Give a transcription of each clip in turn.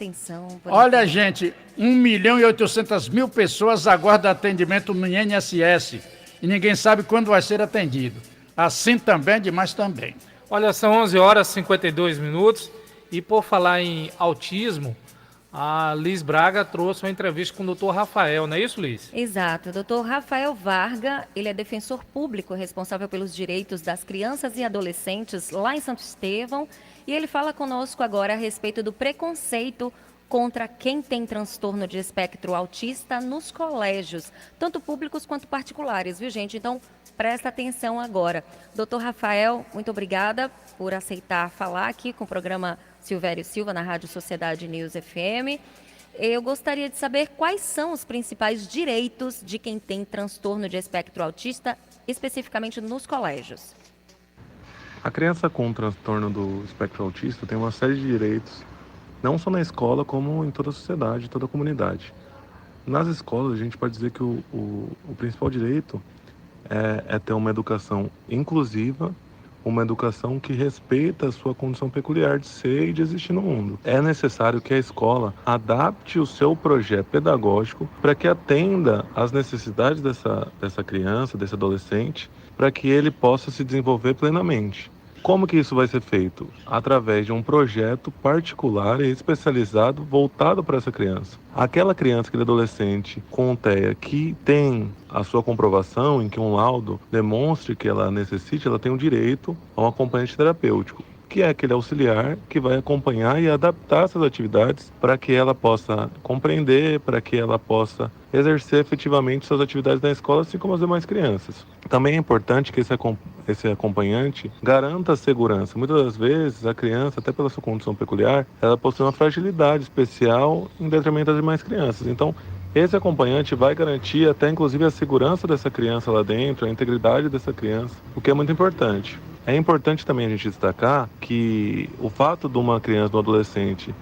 Atenção, por Olha, enquanto. gente, 1.800.000 pessoas aguardam atendimento no INSS e ninguém sabe quando vai ser atendido. Assim também, demais também. Olha, são 11 horas e 52 minutos e por falar em autismo, a Liz Braga trouxe uma entrevista com o Dr. Rafael, não é isso, Liz? Exato. Doutor Rafael Varga, ele é defensor público responsável pelos direitos das crianças e adolescentes lá em Santo Estevão. E ele fala conosco agora a respeito do preconceito contra quem tem transtorno de espectro autista nos colégios, tanto públicos quanto particulares, viu, gente? Então, presta atenção agora. Doutor Rafael, muito obrigada por aceitar falar aqui com o programa Silvério Silva na Rádio Sociedade News FM. Eu gostaria de saber quais são os principais direitos de quem tem transtorno de espectro autista, especificamente nos colégios. A criança com transtorno do espectro autista tem uma série de direitos, não só na escola, como em toda a sociedade, toda a comunidade. Nas escolas, a gente pode dizer que o principal direito é ter uma educação inclusiva, uma educação que respeita a sua condição peculiar de ser e de existir no mundo. É necessário que a escola adapte o seu projeto pedagógico para que atenda às necessidades dessa criança, desse adolescente, para que ele possa se desenvolver plenamente. Como que isso vai ser feito? Através de um projeto particular e especializado voltado para essa criança. Aquela criança, aquele adolescente com TEA que tem a sua comprovação, em que um laudo demonstre que ela necessite, ela tem o direito a um acompanhante terapêutico, que é aquele auxiliar que vai acompanhar e adaptar essas atividades para que ela possa compreender, para que ela possa exercer efetivamente suas atividades na escola, assim como as demais crianças. Também é importante que esse acompanhante garanta a segurança. Muitas das vezes, a criança, até pela sua condição peculiar, ela possui uma fragilidade especial em detrimento das demais crianças. Então, esse acompanhante vai garantir até inclusive a segurança dessa criança lá dentro, a integridade dessa criança, o que é muito importante. É importante também a gente destacar que o fato de uma criança, de um adolescente,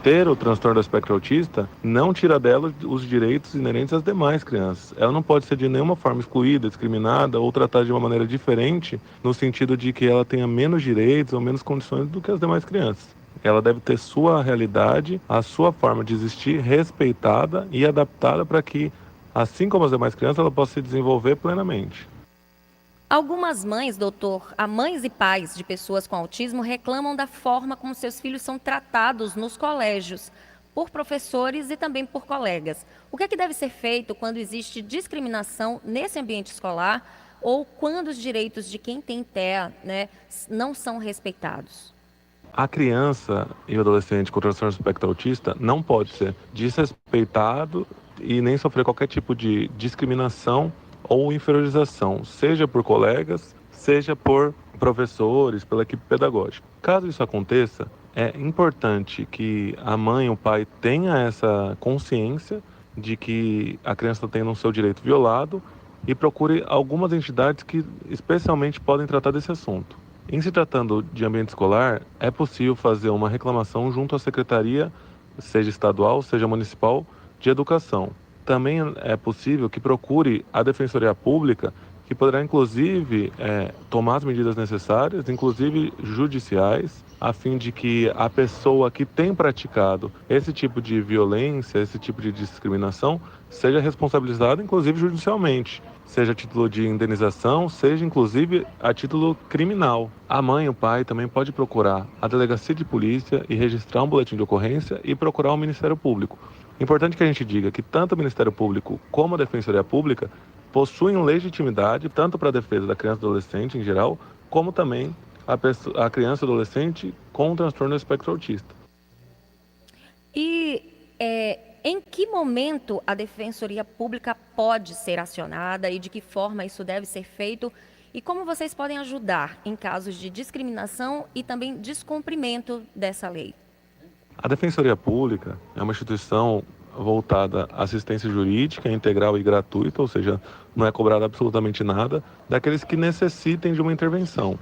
ter o transtorno do espectro autista não tira dela os direitos inerentes às demais crianças. Ela não pode ser de nenhuma forma excluída, discriminada ou tratada de uma maneira diferente, no sentido de que ela tenha menos direitos ou menos condições do que as demais crianças. Ela deve ter sua realidade, a sua forma de existir respeitada e adaptada para que, assim como as demais crianças, ela possa se desenvolver plenamente. Algumas mães, doutor, mães e pais de pessoas com autismo reclamam da forma como seus filhos são tratados nos colégios, por professores e também por colegas. O que é que deve ser feito quando existe discriminação nesse ambiente escolar ou quando os direitos de quem tem TEA, não são respeitados? A criança e o adolescente com transtorno do espectro autista não pode ser desrespeitado e nem sofrer qualquer tipo de discriminação ou inferiorização, seja por colegas, seja por professores, pela equipe pedagógica. Caso isso aconteça, é importante que a mãe e o pai tenham essa consciência de que a criança está tendo o seu direito violado e procure algumas entidades que especialmente podem tratar desse assunto. Em se tratando de ambiente escolar, é possível fazer uma reclamação junto à secretaria, seja estadual, seja municipal, de educação. Também é possível que procure a Defensoria Pública, que poderá inclusive tomar as medidas necessárias, inclusive judiciais, a fim de que a pessoa que tem praticado esse tipo de violência, esse tipo de discriminação, seja responsabilizada, inclusive judicialmente, seja a título de indenização, seja inclusive a título criminal. A mãe e o pai também podem procurar a delegacia de polícia e registrar um boletim de ocorrência e procurar o Ministério Público. Importante que a gente diga que tanto o Ministério Público como a Defensoria Pública possuem legitimidade tanto para a defesa da criança e do adolescente em geral, como também a criança e adolescente com transtorno do espectro autista. E em que momento a Defensoria Pública pode ser acionada e de que forma isso deve ser feito? E como vocês podem ajudar em casos de discriminação e também descumprimento dessa lei? A Defensoria Pública é uma instituição voltada à assistência jurídica integral e gratuita, ou seja, não é cobrado absolutamente nada, daqueles que necessitem de uma intervenção.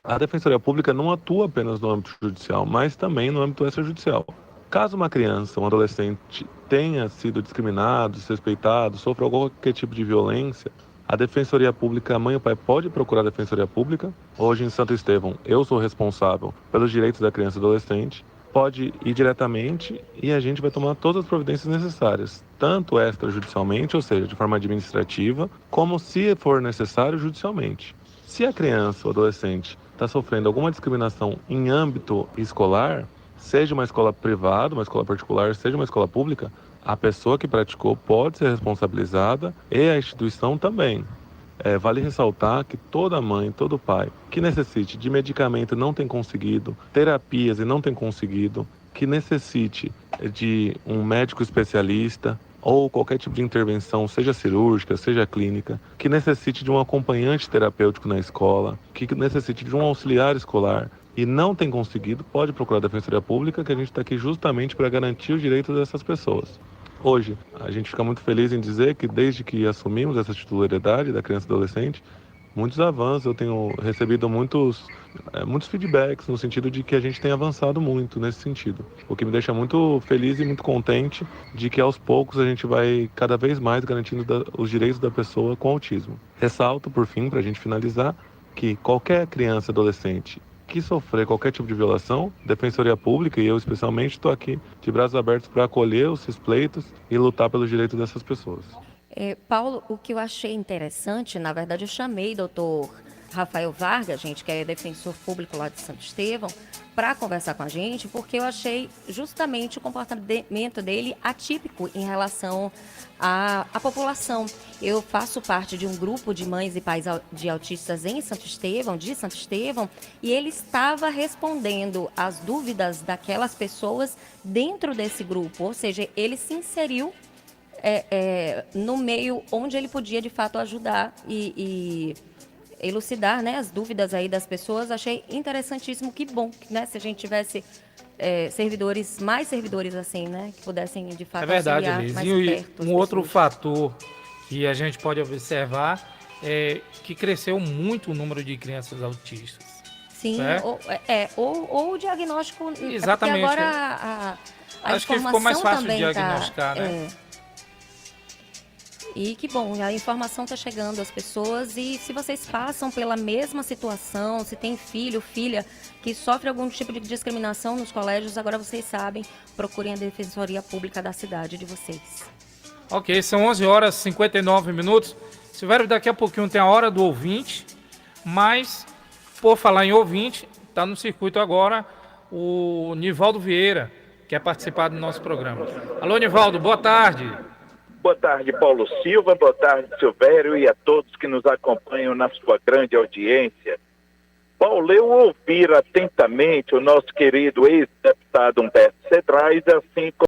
A Defensoria Pública não atua apenas no âmbito judicial, mas também no âmbito extrajudicial. Caso uma criança, um adolescente, tenha sido discriminado, desrespeitado, sofra qualquer tipo de violência, a Defensoria Pública, a mãe e o pai pode procurar a Defensoria Pública. Hoje em Santo Estevão, eu sou responsável pelos direitos da criança e do adolescente. pode ir diretamente e a gente vai tomar todas as providências necessárias, tanto extrajudicialmente, ou seja, de forma administrativa, como, se for necessário, judicialmente. Se a criança ou adolescente está sofrendo alguma discriminação em âmbito escolar, seja uma escola privada, uma escola particular, seja uma escola pública, a pessoa que praticou pode ser responsabilizada e a instituição também. Vale ressaltar que toda mãe, todo pai que necessite de medicamento e não tem conseguido, terapias e não tem conseguido, que necessite de um médico especialista ou qualquer tipo de intervenção, seja cirúrgica, seja clínica, que necessite de um acompanhante terapêutico na escola, que necessite de um auxiliar escolar e não tem conseguido, pode procurar a Defensoria Pública, que a gente está aqui justamente para garantir os direitos dessas pessoas. Hoje, a gente fica muito feliz em dizer que desde que assumimos essa titularidade da criança e adolescente, muitos avanços, eu tenho recebido muitos feedbacks no sentido de que a gente tem avançado muito nesse sentido. O que me deixa muito feliz e muito contente de que aos poucos a gente vai cada vez mais garantindo os direitos da pessoa com autismo. Ressalto, por fim, para a gente finalizar, que qualquer criança e adolescente que sofrer qualquer tipo de violação, Defensoria Pública, e eu especialmente, estou aqui de braços abertos para acolher esses pleitos e lutar pelos direitos dessas pessoas. Paulo, o que eu achei interessante, na verdade eu chamei o doutor Rafael Vargas, gente, que é defensor público lá de Santo Estevão, para conversar com a gente, porque eu achei justamente o comportamento dele atípico em relação à população. Eu faço parte de um grupo de mães e pais de autistas em Santo Estevão, de Santo Estevão, e ele estava respondendo às dúvidas daquelas pessoas dentro desse grupo, ou seja, ele se inseriu no meio onde ele podia, de fato, ajudar e elucidar, né, as dúvidas aí das pessoas. Achei interessantíssimo, que bom, né, se a gente tivesse mais servidores assim, né, que pudessem, de fato, verdade, auxiliar Liz. mais E perto as outro pessoas. fator que a gente pode observar é que cresceu muito o número de crianças autistas. Sim, certo? ou o diagnóstico. Exatamente. Porque agora a Acho que informação ficou mais fácil também diagnosticar, né? E que bom, a informação está chegando às pessoas, e se vocês passam pela mesma situação, se tem filho, filha que sofre algum tipo de discriminação nos colégios, agora vocês sabem, procurem a Defensoria Pública da cidade de vocês. Ok, são 11 horas e 59 minutos. Silvério, daqui a pouquinho tem a hora do ouvinte, mas, por falar em ouvinte, está no circuito agora o Nivaldo Vieira, que quer participar do nosso programa. Alô, Nivaldo, boa tarde. Boa tarde, Paulo Silva, boa tarde, Silvério, e a todos que nos acompanham na sua grande audiência. Paulo, eu ouvir atentamente o nosso querido ex-deputado Humberto Cedrais, assim como